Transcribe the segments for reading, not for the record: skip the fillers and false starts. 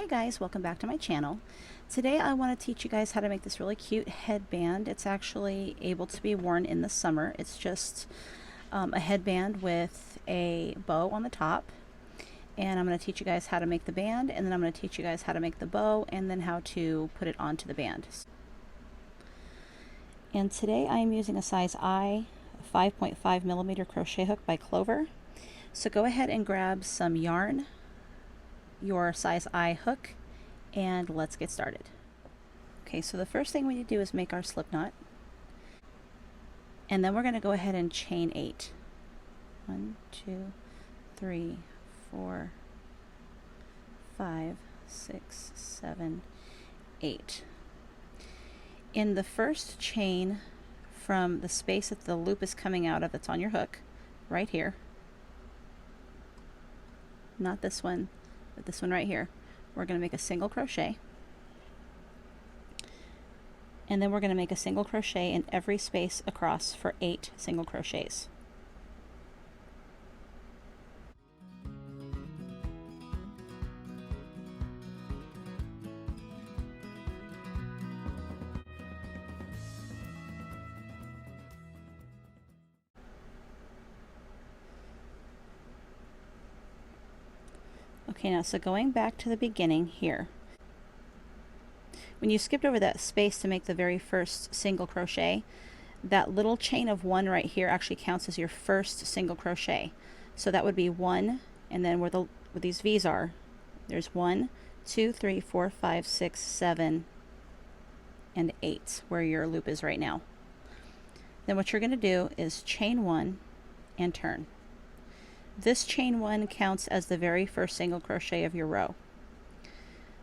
Hey guys, welcome back to my channel. Today I want to teach you guys how to make this really cute headband. It's actually able to be worn in the summer. It's just a headband with a bow on the top. And I'm going to teach you guys how to make the band, and then I'm going to teach you guys how to make the bow, and then how to put it onto the band. And today I am using a size I 5.5 millimeter crochet hook by Clover. So go ahead and grab some yarn, your size I hook, and let's get started. Okay, so the first thing we need to do is make our slip knot, and then we're going to go ahead and chain 8. 1, 2, 3, 4, 5, 6, 7, 8. In the first chain from the space that the loop is coming out of that's on your hook, right here, not this one, but this one right here, we're going to make a single crochet, and then we're going to make a single crochet in every space across for 8 single crochets. Okay, now so going back to the beginning here, when you skipped over that space to make the very first single crochet, that little chain of 1 right here actually counts as your first single crochet. So that would be 1, and then where these V's are, there's 1, 2, 3, 4, 5, 6, 7, and 8 where your loop is right now. Then what you're going to do is chain 1 and turn. This chain 1 counts as the very first single crochet of your row.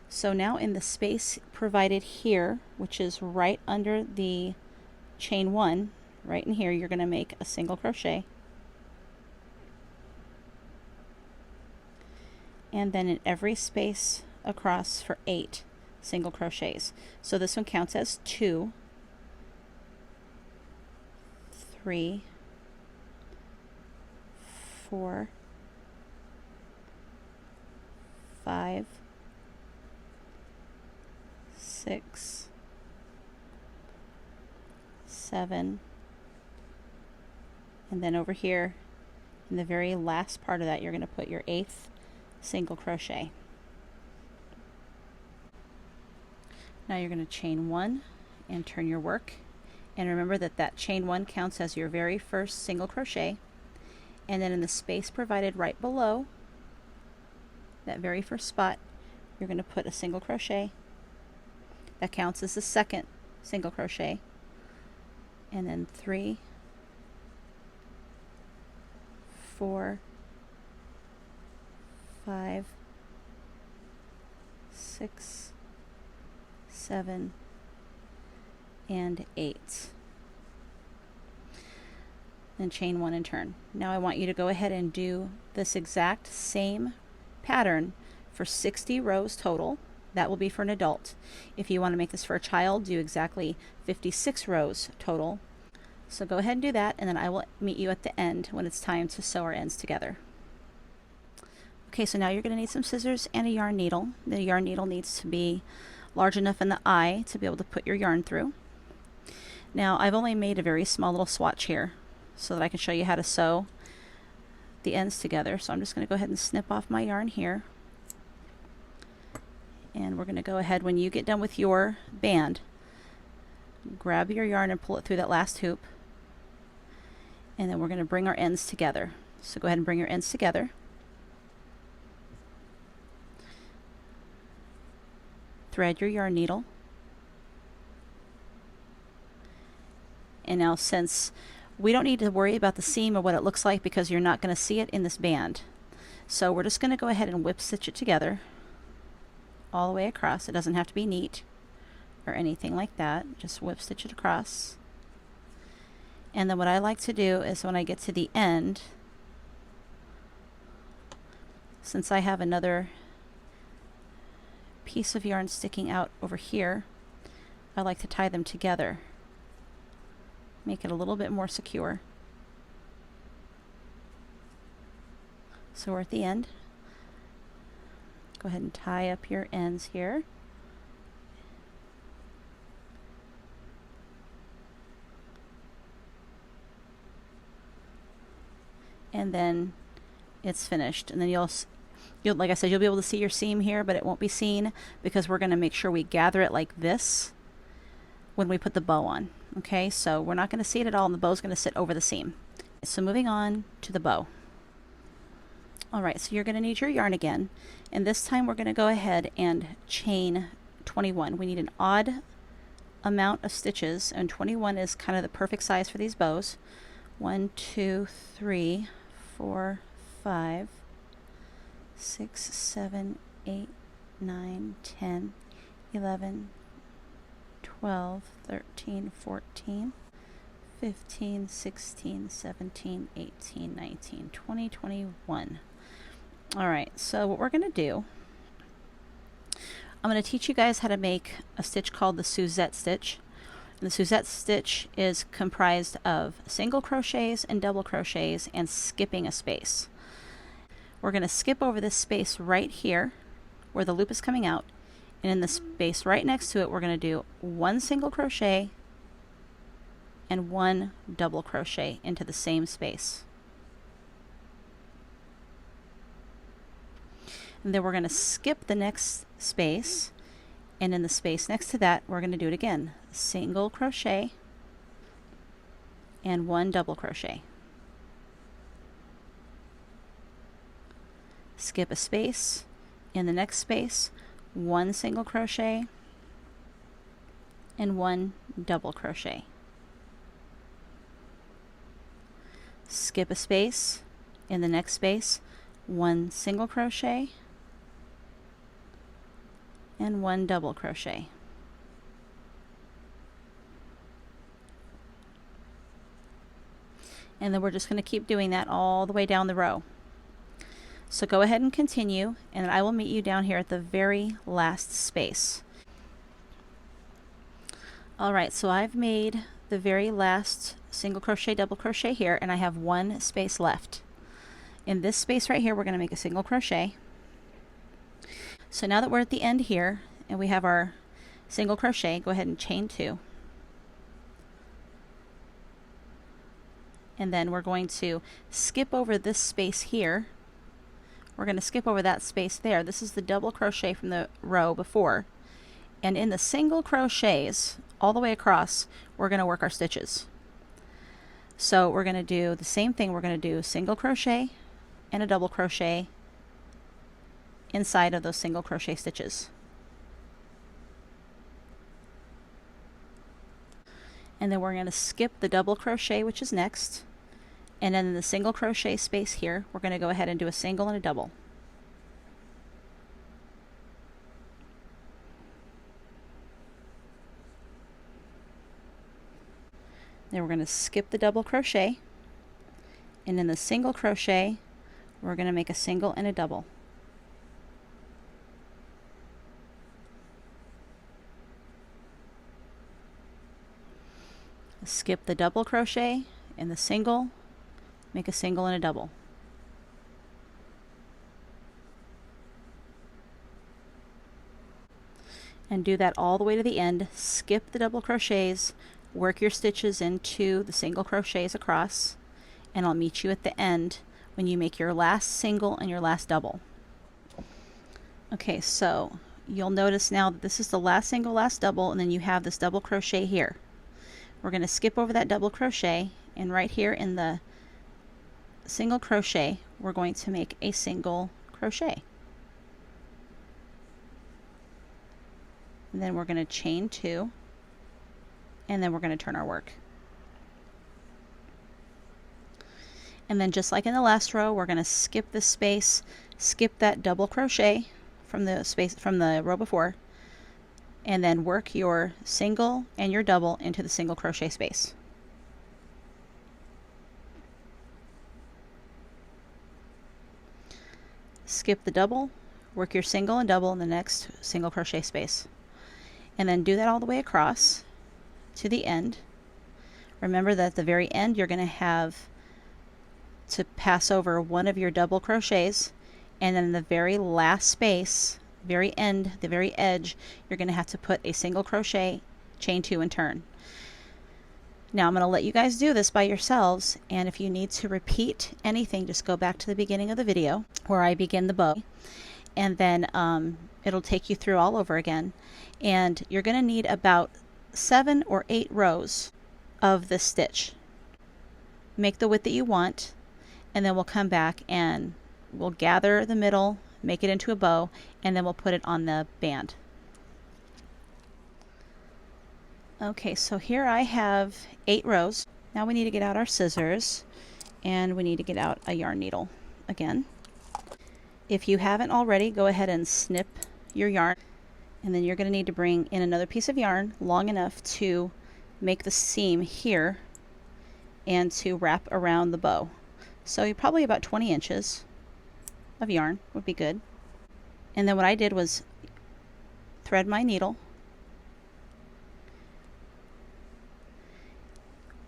So now in the space provided here, which is right under the chain 1, right in here, you're going to make a single crochet. And then in every space across for 8 single crochets. So this one counts as 2, 3, 4, 5, 6, 7, and then over here in the very last part of that you're going to put your 8th single crochet. Now you're going to chain 1 and turn your work, and remember that that chain 1 counts as your very first single crochet. And then in the space provided right below that very first spot, you're going to put a single crochet. That counts as the second single crochet. And then 3, 4, 5, 6, 7, and 8. Then chain 1 and turn. Now I want you to go ahead and do this exact same pattern for 60 rows total. That will be for an adult. If you want to make this for a child, do exactly 56 rows total. So go ahead and do that, and then I will meet you at the end when it's time to sew our ends together. Okay, so now you're going to need some scissors and a yarn needle. The yarn needle needs to be large enough in the eye to be able to put your yarn through. Now I've only made a very small little swatch here so that I can show you how to sew the ends together. So I'm just going to go ahead and snip off my yarn here. And we're going to go ahead, when you get done with your band, grab your yarn and pull it through that last hoop. And then we're going to bring our ends together. So go ahead and bring your ends together. Thread your yarn needle. And now, since we don't need to worry about the seam or what it looks like because you're not going to see it in this band, so we're just going to go ahead and whip stitch it together all the way across. It doesn't have to be neat or anything like that. Just whip stitch it across. And then what I like to do is when I get to the end, since I have another piece of yarn sticking out over here, I like to tie them together. Make it a little bit more secure. So we're at the end. Go ahead and tie up your ends here. And then it's finished. And then you'll, like I said, you'll be able to see your seam here, but it won't be seen because we're going to make sure we gather it like this when we put the bow on. Okay, so we're not going to see it at all, and the bow's going to sit over the seam. So moving on to the bow. Alright, so you're going to need your yarn again, and this time we're going to go ahead and chain 21. We need an odd amount of stitches, and 21 is kind of the perfect size for these bows. 1, 2, 3, 4, 5, 6, 7, 8, 9, 10, 11, 12, 13, 14, 15, 16, 17, 18, 19, 20, 21. Alright, so what we're going to do, I'm going to teach you guys how to make a stitch called the Suzette stitch. And the Suzette stitch is comprised of single crochets and double crochets and skipping a space. We're going to skip over this space right here where the loop is coming out, and in the space right next to it we're going to do 1 single crochet and 1 double crochet into the same space. And then we're going to skip the next space, and in the space next to that we're going to do it again. Single crochet and 1 double crochet. Skip a space, in the next space 1 single crochet and 1 double crochet. Skip a space, in the next space 1 single crochet and 1 double crochet. And then we're just going to keep doing that all the way down the row. So go ahead and continue, and I will meet you down here at the very last space. Alright, so I've made the very last single crochet, double crochet here, and I have 1 space left. In this space right here we're going to make a single crochet. So now that we're at the end here and we have our single crochet, go ahead and chain 2. And then we're going to skip over this space here. We're going to skip over that space there. This is the double crochet from the row before. And in the single crochets all the way across, we're going to work our stitches. So we're going to do the same thing. We're going to do single crochet and a double crochet inside of those single crochet stitches. And then we're going to skip the double crochet, which is next, and then in the single crochet space here we're going to go ahead and do a single and a double. Then we're going to skip the double crochet, and in the single crochet we're going to make a single and a double. Skip the double crochet in the single, make a single and a double. And do that all the way to the end. Skip the double crochets, work your stitches into the single crochets across, and I'll meet you at the end when you make your last single and your last double. Okay, so you'll notice now that this is the last single, last double, and then you have this double crochet here. We're going to skip over that double crochet, and right here in the single crochet we're going to make a single crochet. And then we're going to chain 2, and then we're going to turn our work. And then just like in the last row, we're going to skip this space, skip that double crochet from the space from the row before, and then work your single and your double into the single crochet space. Skip the double, work your single and double in the next single crochet space, and then do that all the way across to the end. Remember that at the very end you're going to have to pass over one of your double crochets and then the very last space, very end, the very edge, you're going to have to put a single crochet, chain 2, and turn. Now I'm going to let you guys do this by yourselves, and if you need to repeat anything, just go back to the beginning of the video where I begin the bow, and then it'll take you through all over again. And you're going to need about 7 or 8 rows of this stitch. Make the width that you want, and then we'll come back and we'll gather the middle, make it into a bow, and then we'll put it on the band. Okay, so here I have 8 rows. Now we need to get out our scissors, and we need to get out a yarn needle again. If you haven't already, go ahead and snip your yarn, and then you're going to need to bring in another piece of yarn long enough to make the seam here and to wrap around the bow. So you're probably about 20 inches of yarn would be good. And then what I did was thread my needle.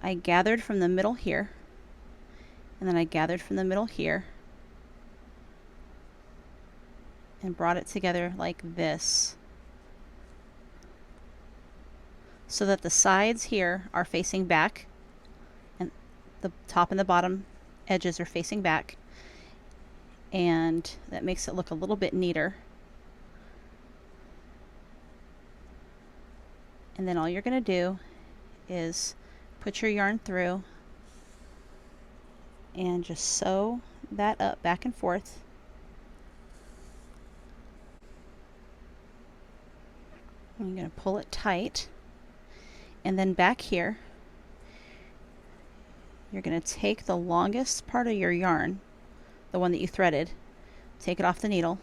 I gathered from the middle here, and then I gathered from the middle here, and brought it together like this, so that the sides here are facing back, and the top and the bottom edges are facing back, and that makes it look a little bit neater. And then all you're going to do is put your yarn through and just sew that up back and forth. I'm going to pull it tight, and then back here you're going to take the longest part of your yarn, the one that you threaded, take it off the needle,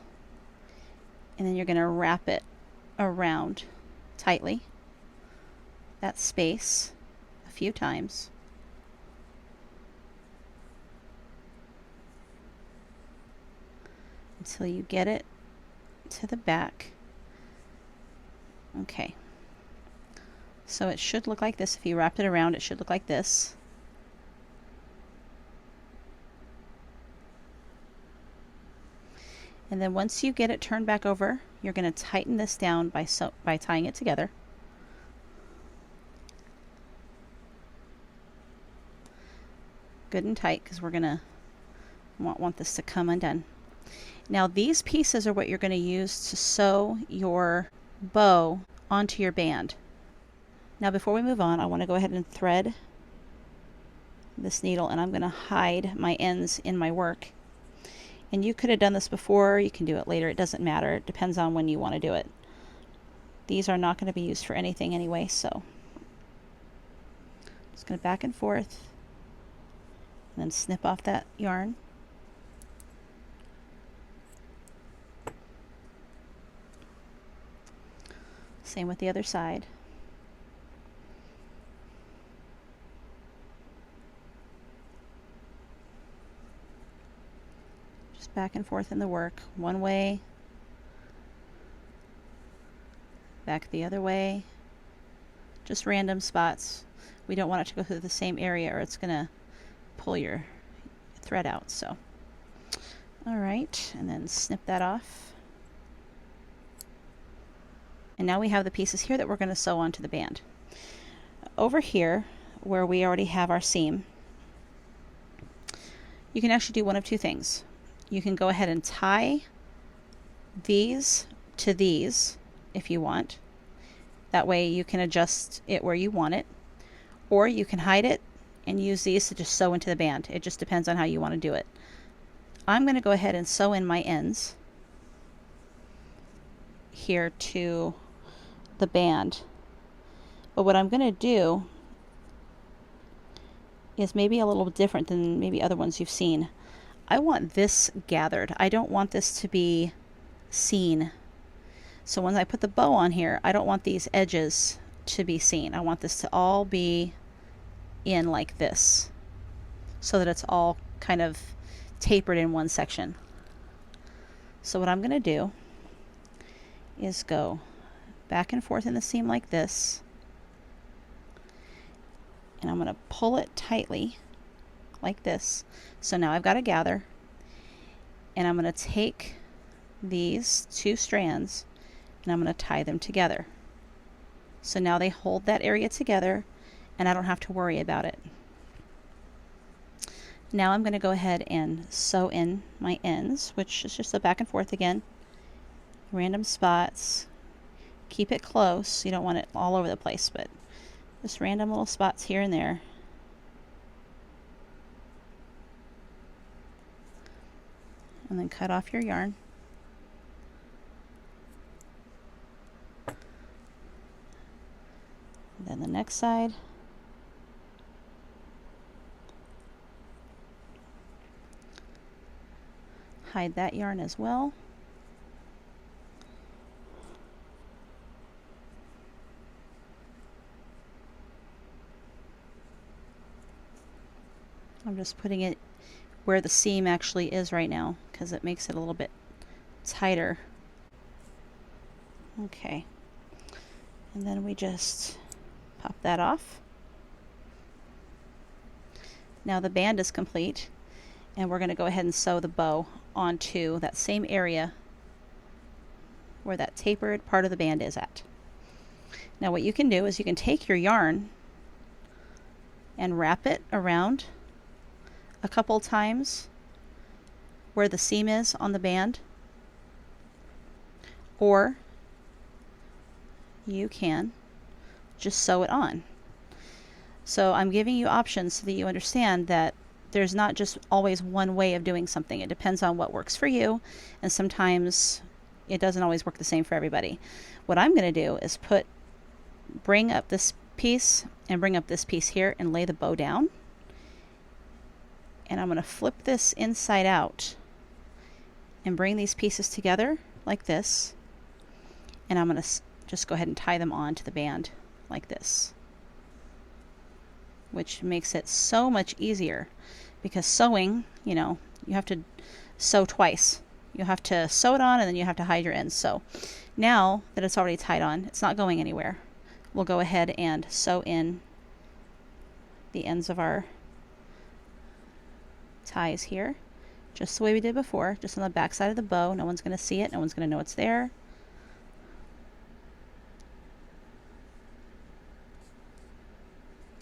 and then you're going to wrap it around tightly that space a few times. Until you get it to the back. Okay. So it should look like this. If you wrapped it around, it should look like this. And then once you get it turned back over, you're going to tighten this down by tying it together. Good and tight, because we're going to want this to come undone. Now these pieces are what you're going to use to sew your bow onto your band. Now before we move on, I want to go ahead and thread this needle, and I'm going to hide my ends in my work. And you could have done this before, you can do it later, it doesn't matter. It depends on when you want to do it. These are not going to be used for anything anyway, so just going to back and forth and then snip off that yarn. Same with the other side. Just back and forth in the work, one way, back the other way, just random spots. We don't want it to go through the same area or it's going to pull your thread out. So, all right, and then snip that off. And now we have the pieces here that we're going to sew onto the band. Over here, where we already have our seam, you can actually do one of two things. You can go ahead and tie these to these if you want. That way you can adjust it where you want it. Or you can hide it and use these to just sew into the band. It just depends on how you want to do it. I'm going to go ahead and sew in my ends here to the band. But what I'm going to do is maybe a little different than maybe other ones you've seen. I want this gathered. I don't want this to be seen. So when I put the bow on here, I don't want these edges to be seen. I want this to all be in like this, so that it's all kind of tapered in one section. So what I'm going to do is go back and forth in the seam like this, and I'm going to pull it tightly like this. So now I've got a gather, And I'm going to take these 2 strands and I'm going to tie them together. So now they hold that area together and I don't have to worry about it. Now I'm going to go ahead and sew in my ends, which is just a back and forth again. Random spots. Keep it close. You don't want it all over the place, but just random little spots here and there. And then cut off your yarn. And then the next side. Hide that yarn as well. I'm just putting it where the seam actually is right now because it makes it a little bit tighter. Okay, and then we just pop that off. Now the band is complete and we're going to go ahead and sew the bow onto that same area where that tapered part of the band is at. Now what you can do is you can take your yarn and wrap it around a couple times where the seam is on the band, or you can just sew it on. So I'm giving you options so that you understand that there's not just always one way of doing something. It depends on what works for you, and sometimes it doesn't always work the same for everybody. What I'm going to do is bring up this piece and bring up this piece here and lay the bow down. And I'm going to flip this inside out and bring these pieces together like this. And I'm going to just go ahead and tie them onto the band like this, which makes it so much easier, because sewing, you know, you have to sew twice. You have to sew it on and then you have to hide your ends. So now that it's already tied on, it's not going anywhere. We'll go ahead and sew in the ends of our ties here, just the way we did before, just on the back side of the bow. No one's going to see it. No one's going to know it's there.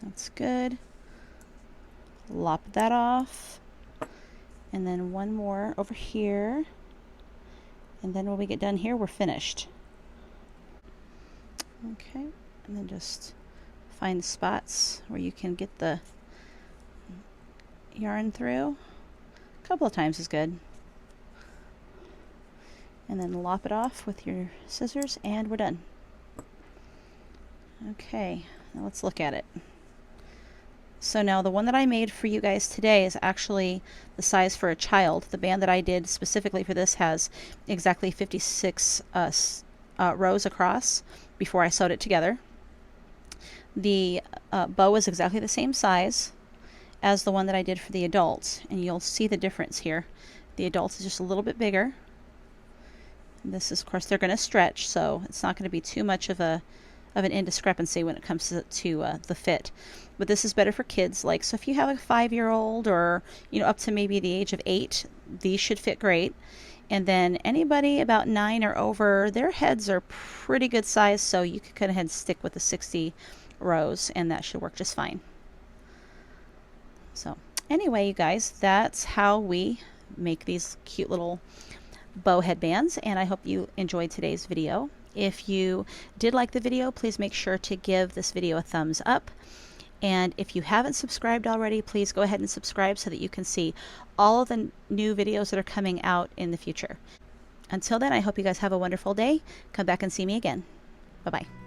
That's good. Lop that off. And then one more over here. And then when we get done here, we're finished. Okay. And then just find spots where you can get the yarn through. A couple of times is good. And then lop it off with your scissors and we're done. Okay, now let's look at it. So now the one that I made for you guys today is actually the size for a child. The band that I did specifically for this has exactly 56 rows across before I sewed it together. The bow is exactly the same size as the one that I did for the adults, and you'll see the difference here. The adults is just a little bit bigger. And this is, of course, they're going to stretch, so it's not going to be too much of an indiscrepancy when it comes to the fit. But this is better for kids. Like, so if you have a 5-year-old or, you know, up to maybe the age of 8, these should fit great. And then anybody about 9 or over, their heads are pretty good size, so you could go ahead and stick with the 60 rows, and that should work just fine. So anyway, you guys, that's how we make these cute little bow headbands, and I hope you enjoyed today's video. If you did like the video, please make sure to give this video a thumbs up. And if you haven't subscribed already, please go ahead and subscribe so that you can see all of the new videos that are coming out in the future. Until then, I hope you guys have a wonderful day. Come back and see me again. Bye-bye.